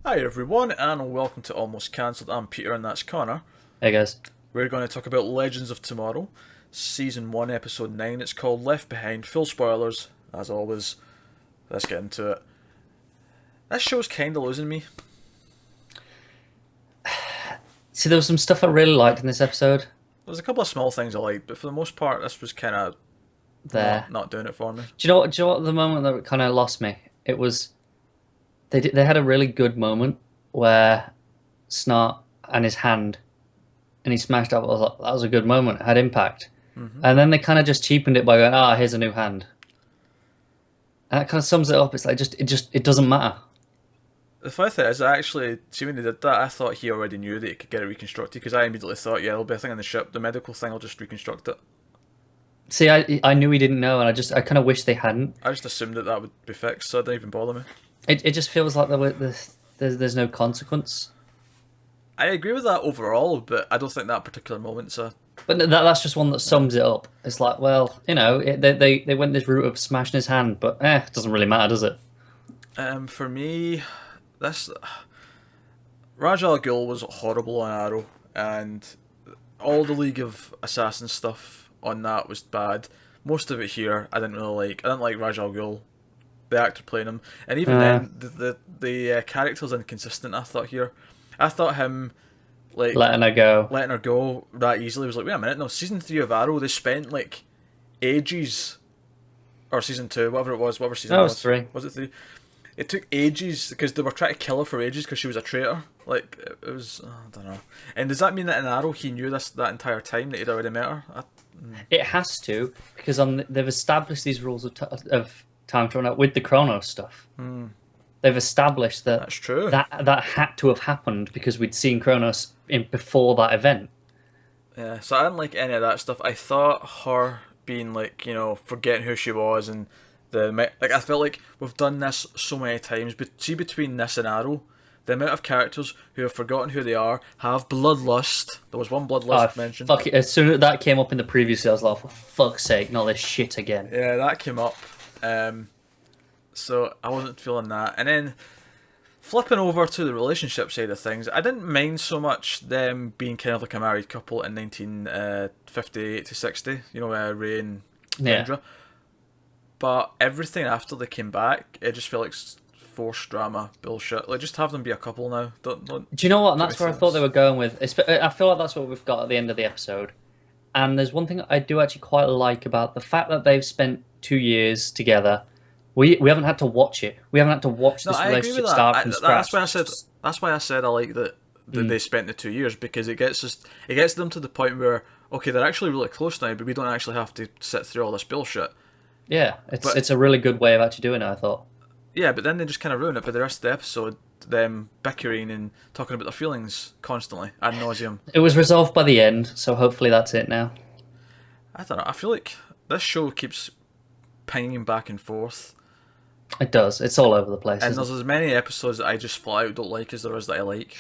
Hi everyone, and welcome to Almost Cancelled. I'm Peter, and that's Connor. Hey guys. We're going to talk about Legends of Tomorrow, Season 1, Episode 9. It's called Left Behind. Full spoilers, as always. Let's get into it. This show's kinda losing me. See, there was some stuff I really liked in this episode. There's a couple of small things I liked, but for the most part, this was kinda There. not doing it for me. Do you know what? Do you know what? The moment that kind of lost me. It was they had a really good moment where Snart and his hand, and he smashed up. I was like, that was a good moment. It had impact. And then they kind of just cheapened it by going, here's a new hand. And that kind of sums it up. It's like it doesn't matter. The funny thing is, I actually, see when they did that, I thought he already knew that he could get it reconstructed, because I immediately thought, yeah, there'll be a thing on the ship, the medical thing will just reconstruct it. See, I knew he didn't know, and I kind of wish they hadn't. I just assumed that would be fixed, so it didn't even bother me. It just feels like there's no consequence. I agree with that overall, but I don't think that particular moment's a. But that's just one that sums it up. It's like, well, they went this route of smashing his hand, but it doesn't really matter, does it? For me, this Ra's al Ghul was horrible on Arrow, and all the League of Assassins stuff on that was bad. Most of it here, I didn't really like. I didn't like Ra's al Ghul, the actor playing him, and even then, the character's inconsistent. I thought him like letting her go that easily was like, wait a minute, no. Season 3 of Arrow, they spent like ages, or season 2, whatever it was, whatever season That it was three. Was it 3? It took ages because they were trying to kill her for ages because she was a traitor. Like it was, I don't know. And does that mean that in Arrow he knew this that entire time that he'd already met her? It has to, because they've established these rules of time travel with the Chronos stuff. They've established that That's true. that had to have happened because we'd seen Chronos before that event. Yeah, so I didn't like any of that stuff. I thought her being like, forgetting who she was and I felt like we've done this so many times. But see, between this and Arrow, the amount of characters who have forgotten who they are, have bloodlust. There was one bloodlust mentioned. Fuck it. As soon as that came up in the previous, I was like, for fuck's sake, not this shit again. Yeah, that came up. So I wasn't feeling that. And then flipping over to the relationship side of things, I didn't mind so much them being kind of like a married couple in 1958 to 60. Ray and Yeah. Kendra. But everything after they came back, it just felt like forced drama bullshit. Like, just have them be a couple now. Don't. Do you know what? And that's give me where I thought sense. they were going with. I feel like that's what we've got at the end of the episode. And there's one thing I do actually quite like about the fact that they've spent 2 years together. We haven't had to watch it. We haven't had to watch No, this I agree with relationship that. start from scratch. That's why I said. That's why I said I like that they spent the 2 years, because it gets them to the point where, okay, they're actually really close now, but we don't actually have to sit through all this bullshit. Yeah, it's a really good way of actually doing it, I thought. Yeah, but then they just kind of ruin it by the rest of the episode, them bickering and talking about their feelings constantly, ad nauseum. It was resolved by the end, so hopefully that's it now. I don't know. I feel like this show keeps pinging back and forth. It does. It's all over the place. And Isn't there's as many episodes that I just flat out don't like as there is that I like.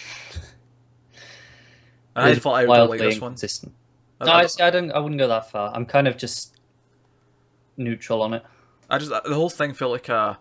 And I It's flat out don't wildly like this one. inconsistent. I, No, I, I wouldn't go that far. I'm kind of just neutral on it. the whole thing felt like it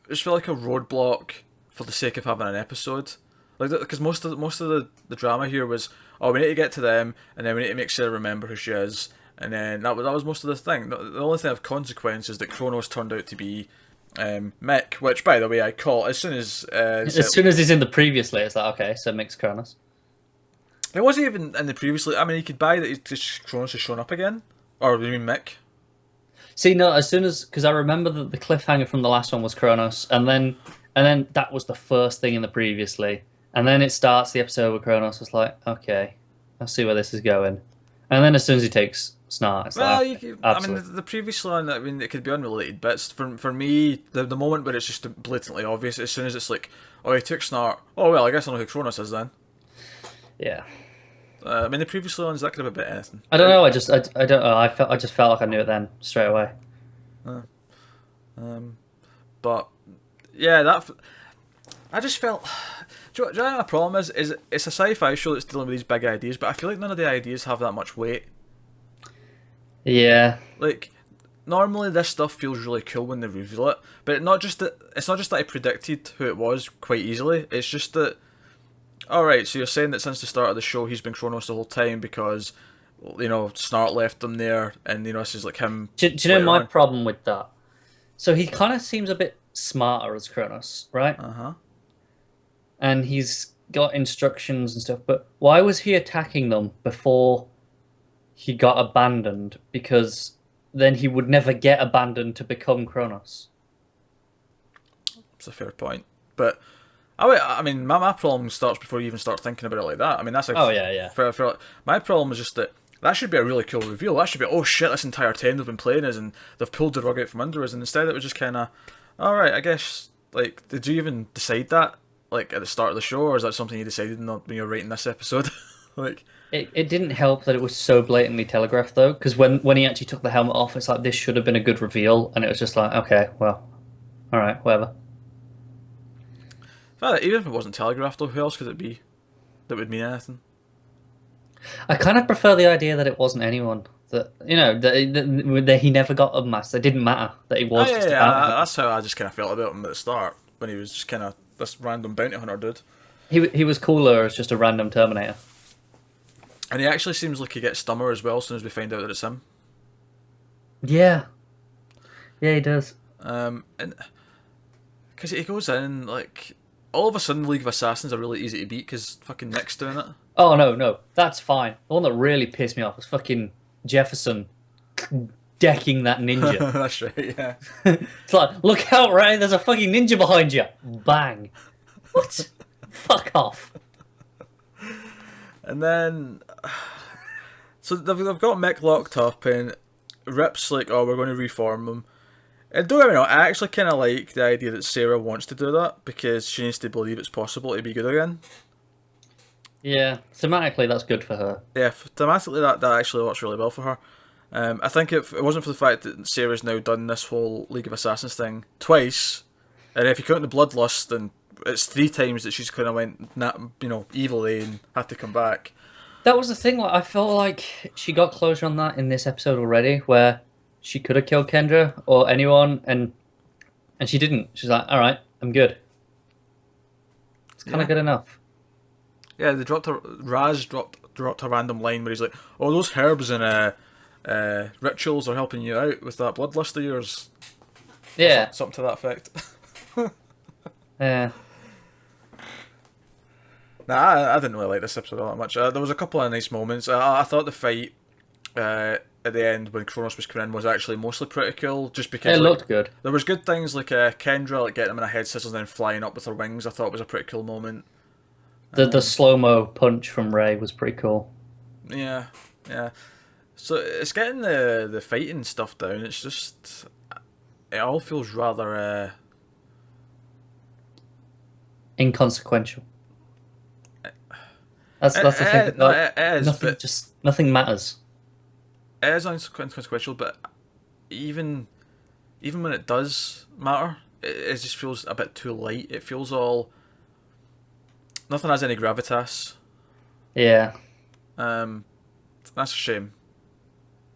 just felt like a roadblock for the sake of having an episode. Like, because most of the drama here was, oh, we need to get to them, and then we need to make Sarah remember who she is, and then that was most of the thing. The only thing of consequence is that Kronos turned out to be Mick, which, by the way, I call as soon as As soon as he's in the previously, it's like, okay, so Mix Kronos. it wasn't even in the previously. I mean, you could buy that Kronos has shown up again, or you mean Mick? See, no, as soon as because I remember that the cliffhanger from the last one was Kronos, and then that was the first thing in the previously, and then it starts the episode with Kronos. It's like, okay, I'll see where this is going, and then as soon as he takes Snart, it's Well, like, absolutely. the previous one, I mean, it could be unrelated bits. For me, the moment where it's just blatantly obvious, as soon as it's like, oh, he took Snart, oh, well, I guess I know who Kronos is then. Yeah, I mean, the previous ones, that could have been anything. I don't know. I don't know. I just felt like I knew it then straight away. But, yeah, I just felt. Do you know what my problem is? Is it's a sci-fi show that's dealing with these big ideas, but I feel like none of the ideas have that much weight. Yeah, Like, normally this stuff feels really cool when they reveal it, but it's not just that I predicted who it was quite easily. It's just that, all right, so you're saying that since the start of the show he's been Kronos the whole time because, Snart left him there, and this is like him. Do you know later my on. problem with that? So he kind of seems a bit smarter as Kronos, right? Uh-huh. And he's got instructions and stuff, but why was he attacking them before he got abandoned? Because then he would never get abandoned to become Kronos. It's a fair point, but I mean, my problem starts before you even start thinking about it like that. I mean, that's Oh yeah. my problem is just that should be a really cool reveal. That should be, oh shit, this entire time they've been playing us and they've pulled the rug out from under us, and instead it was just kind of, all right, I guess, like, did you even decide that, like, at the start of the show, or is that something you decided not when you were writing this episode? Like, It didn't help that it was so blatantly telegraphed though, because when he actually took the helmet off, it's like this should have been a good reveal, and it was just like, okay, well, all right, whatever. even if it wasn't telegraphed, though, who else could it be that would mean anything? I kind of prefer the idea that it wasn't anyone. That that he never got unmasked. It didn't matter that he Oh was yeah, just yeah, about. that's how I just kind of felt about him at the start when he was just kind of this random bounty hunter dude. He was cooler as just a random Terminator. And he actually seems like he gets dumber as well as soon as we find out that it's him. Yeah, yeah, he does. And because he goes in, like, all of a sudden, League of Assassins are really easy to beat because fucking Nick's doing it. Oh no, that's fine. The one that really pissed me off was fucking Jefferson decking that ninja. That's right, yeah. It's like, look out, Ray! There's a fucking ninja behind you. Bang. What? Fuck off. And then, so they've got Mick locked up, and Rip's like, oh, we're going to reform him. And don't get me wrong, I actually kind of like the idea that Sarah wants to do that because she needs to believe it's possible to be good again. Yeah, thematically that's good for her. Yeah, thematically that actually works really well for her. I think if it wasn't for the fact that Sarah's now done this whole League of Assassins thing twice, and if you count the Bloodlust, then it's 3 times that she's kind of went, evilly and had to come back. That was the thing. Like, I felt like she got closure on that in this episode already, where she could have killed Kendra or anyone, and she didn't. She's like, all right, I'm good. It's kind of good enough. Yeah, they Raz dropped a random line where he's like, "Oh, those herbs and rituals are helping you out with that bloodlust of yours." Yeah, Something to that effect. yeah. Nah, I didn't really like this episode all that much. There was a couple of nice moments. I thought the fight at the end when Kronos was coming in was actually mostly pretty cool, just because It looked good. there was good things like Kendra like getting him in a head scissors and then flying up with her wings. I thought was a pretty cool moment. The slow-mo punch from Ray was pretty cool. Yeah, yeah. So it's getting the fighting stuff down. It's just it all feels rather Inconsequential. That's the thing. no, Like, it is, nothing, but just nothing matters. it is inconsequential. But even when it does matter, it just feels a bit too light. It feels all nothing has any gravitas. Yeah. That's a shame.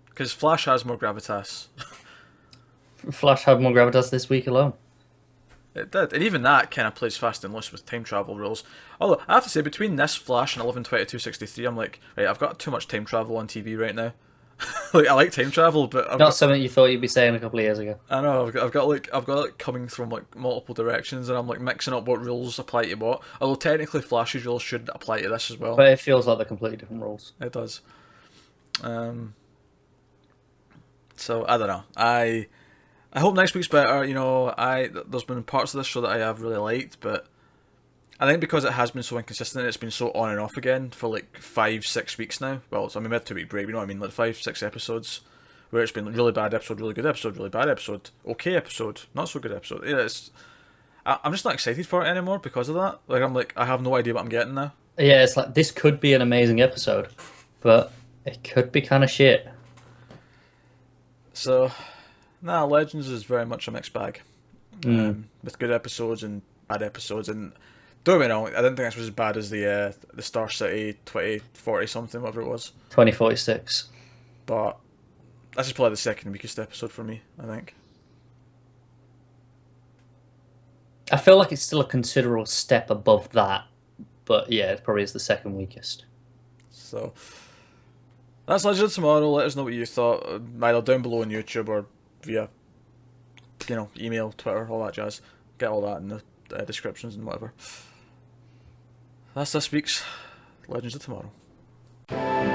Because Flash has more gravitas. Flash had more gravitas this week alone. It did, and even that kind of plays fast and loose with time travel rules. Although I have to say, between this Flash and 11/22/63, I'm like, right, I've got too much time travel on TV right now. Like, I like time travel, but Not something you thought you'd be saying a couple of years ago. I know I've got it coming from like multiple directions, and I'm like mixing up what rules apply to what. Although technically, Flash's rules should apply to this as well. But it feels like they're completely different rules. It does. So I don't know. I hope next week's better. There's been parts of this show that I have really liked, but I think because it has been so inconsistent, it's been so on and off again for like 5-6 weeks now. Well, so I mean, we had 2 week break. You know what I mean? Like 5-6 episodes where it's been really bad episode, really good episode, really bad episode, okay episode, not so good episode. Yeah, I'm just not excited for it anymore because of that. Like I'm like I have no idea what I'm getting now. Yeah, it's like this could be an amazing episode, but it could be kind of shit. So, Legends is very much a mixed bag. With good episodes and bad episodes. And don't get me wrong, I didn't think this was as bad as the Star City 2040 something, whatever it was. 2046. But this is probably the second weakest episode for me, I think. I feel like it's still a considerable step above that, but yeah, it probably is the second weakest. So that's Legend of Tomorrow. Let us know what you thought, either down below on YouTube or via, email, Twitter, all that jazz. Get all that in the descriptions and whatever. That's this week's Legends of Tomorrow.